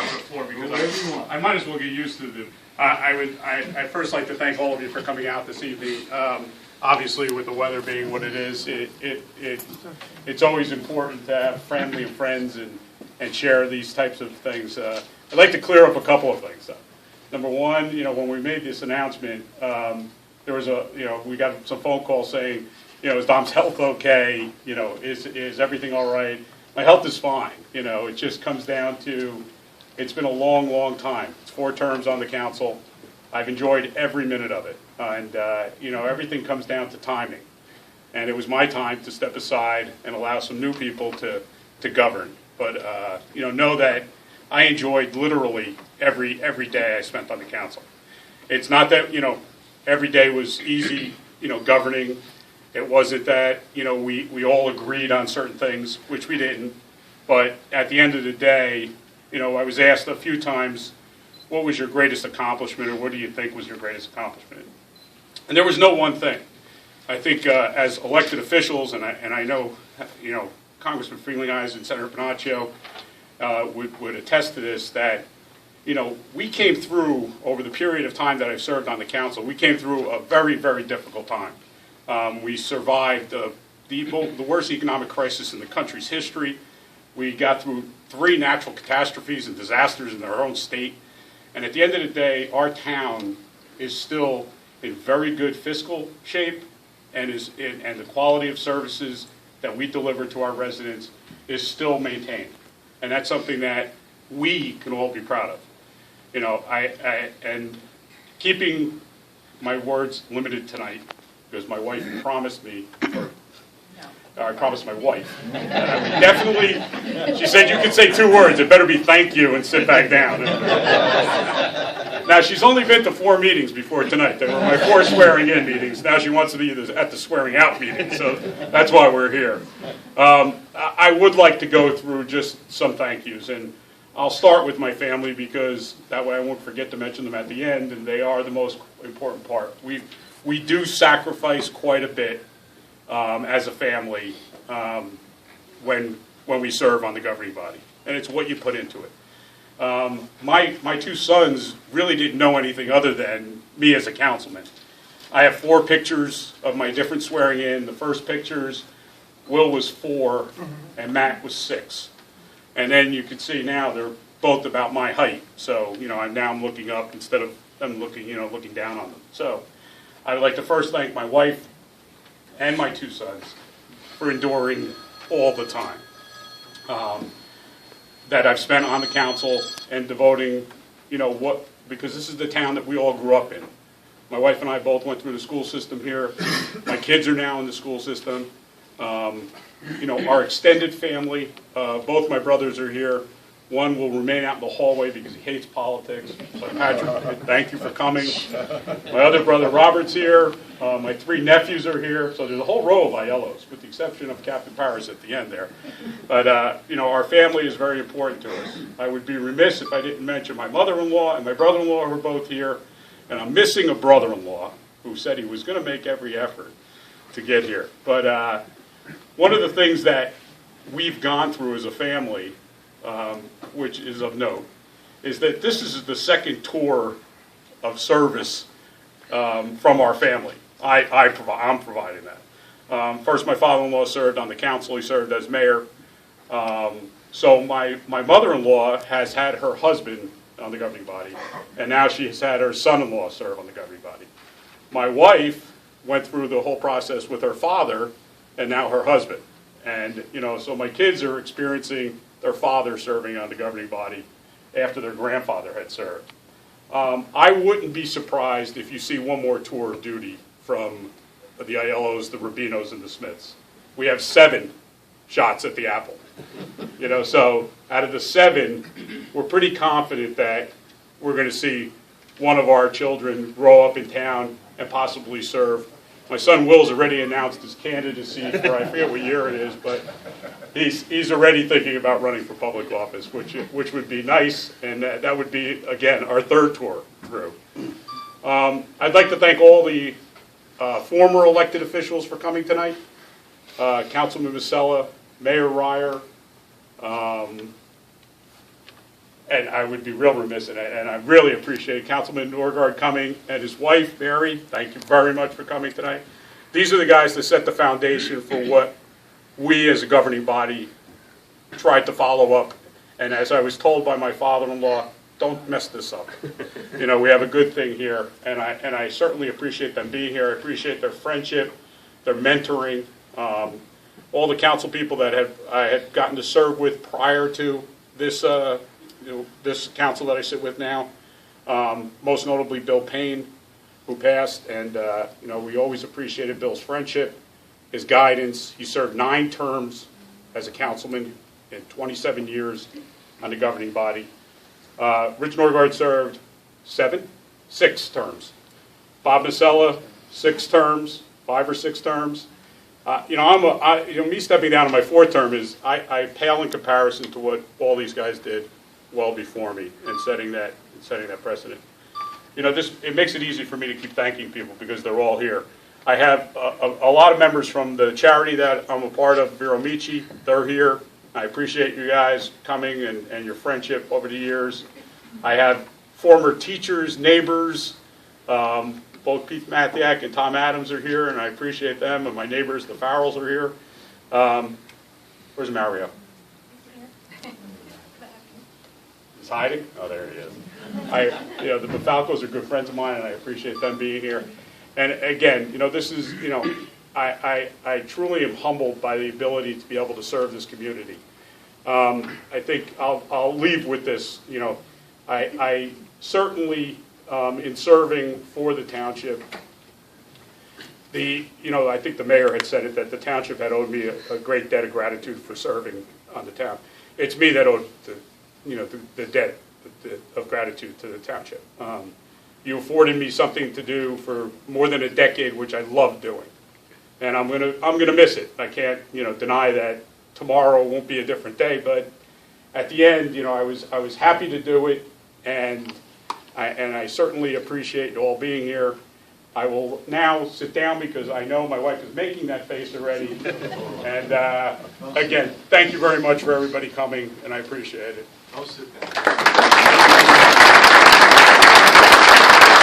to the floor because I might as well get used to the. I'd first like to thank all of you for coming out this evening. Obviously, with the weather being what it is, it's always important to have family and friends and share these types of things. I'd like to clear up a couple of things, though. Number one, when we made this announcement, there was we got some phone calls saying, is Dom's health okay? Is everything all right? My health is fine. It just comes down to, it's been a long, long time. It's 4 terms on the council. I've enjoyed every minute of it. And, everything comes down to timing. And it was my time to step aside and allow some new people to govern. But, know that I enjoyed literally every day I spent on the council. It's not that, every day was easy, governing. It wasn't that, we all agreed on certain things, which we didn't. But at the end of the day, I was asked a few times, what was your greatest accomplishment, or what do you think was your greatest accomplishment? And there was no one thing. I think as elected officials, and I know, Congressman Freeling-Eyes and Senator Panaccio would attest to this, that, we came through, over the period of time that I've served on the council, we came through a very, very difficult time. We survived the worst economic crisis in the country's history. We got through 3 natural catastrophes and disasters in our own state. And at the end of the day, our town is still in very good fiscal shape, and the quality of services that we deliver to our residents is still maintained. And that's something that we can all be proud of. And keeping my words limited tonight, because my wife promised me, I promised my wife, that I would definitely, she said you could say 2 words, it better be thank you and sit back down. Now, she's only been to 4 meetings before tonight. They were my 4 swearing-in meetings. Now she wants to be at the swearing-out meeting, so that's why we're here. I would like to go through just some thank yous, and I'll start with my family because that way I won't forget to mention them at the end, and they are the most important part. We do sacrifice quite a bit as a family when we serve on the governing body, and it's what you put into it. My 2 sons really didn't know anything other than me as a councilman. I have 4 pictures of my different swearing in. The first pictures, Will was 4 and Matt was 6. And then you can see now they're both about my height. So, I'm looking up instead of them looking down on them. So I would like to first thank my wife and my 2 sons for enduring all the time that I've spent on the council and devoting, because this is the town that we all grew up in. My wife and I both went through the school system here. My kids are now in the school system. Our extended family, both my brothers are here. One will remain out in the hallway because he hates politics. So Patrick, thank you for coming. My other brother Robert's here. My 3 nephews are here. So there's a whole row of Aiellos, with the exception of Captain Paris at the end there. But, our family is very important to us. I would be remiss if I didn't mention my mother-in-law and my brother-in-law who are both here. And I'm missing a brother-in-law who said he was going to make every effort to get here. But one of the things that we've gone through as a family, which is of note, is that this is the 2nd tour of service from our family. I'm providing that. First, my father-in-law served on the council. He served as mayor. So my mother-in-law has had her husband on the governing body, and now she has had her son-in-law serve on the governing body. My wife went through the whole process with her father and now her husband. And, so my kids are experiencing their father serving on the governing body after their grandfather had served. I wouldn't be surprised if you see one more tour of duty from the Aiellos, the Rubinos, and the Smiths. We have 7 shots at the apple. So out of the 7, we're pretty confident that we're going to see one of our children grow up in town and possibly serve. My son Will's already announced his candidacy for, I forget what year it is, but he's already thinking about running for public office, which would be nice, and that would be, again, our 3rd tour through. I'd like to thank all the former elected officials for coming tonight. Councilman Masella, Mayor Ryer, and I would be real remiss, and I really appreciate Councilman Norgard coming, and his wife, Mary. Thank you very much for coming tonight. These are the guys that set the foundation for what we as a governing body tried to follow up. And as I was told by my father-in-law, don't mess this up. You know, we have a good thing here, and I certainly appreciate them being here. I appreciate their friendship, their mentoring, all the council people that I had gotten to serve with prior to this this council that I sit with now. Most notably Bill Payne, who passed, and we always appreciated Bill's friendship, his guidance. He served 9 terms as a councilman in 27 years on the governing body. Rich Norgard served 6 terms. Bob Masella, 6 terms, 5 or 6 terms. Me stepping down in my 4th term is I pale in comparison to what all these guys did well before me and setting that precedent. It makes it easy for me to keep thanking people because they're all here. I have a lot of members from the charity that I'm a part of, Vero Mici. They're here. I appreciate you guys coming and your friendship over the years. I have former teachers, neighbors, both Pete Mathiak and Tom Adams are here, and I appreciate them. And my neighbors, the Farrells, are here. Where's Mario? He's hiding? Oh, there he is. The Bafalcos are good friends of mine, and I appreciate them being here. And again, this is, I truly am humbled by the ability to be able to serve this community. I think I'll leave with this. I certainly, in serving for the township, I think the mayor had said it, that the township had owed me a great debt of gratitude for serving on the town. It's me that owed the debt of gratitude to the township. You afforded me something to do for more than a decade, which I love doing, and I'm gonna miss it. I can't deny that tomorrow won't be a different day, but at the end, I was happy to do it, and I certainly appreciate you all being here. I will now sit down because I know my wife is making that face already. And again, thank you very much for everybody coming, and I appreciate it. I'll sit down.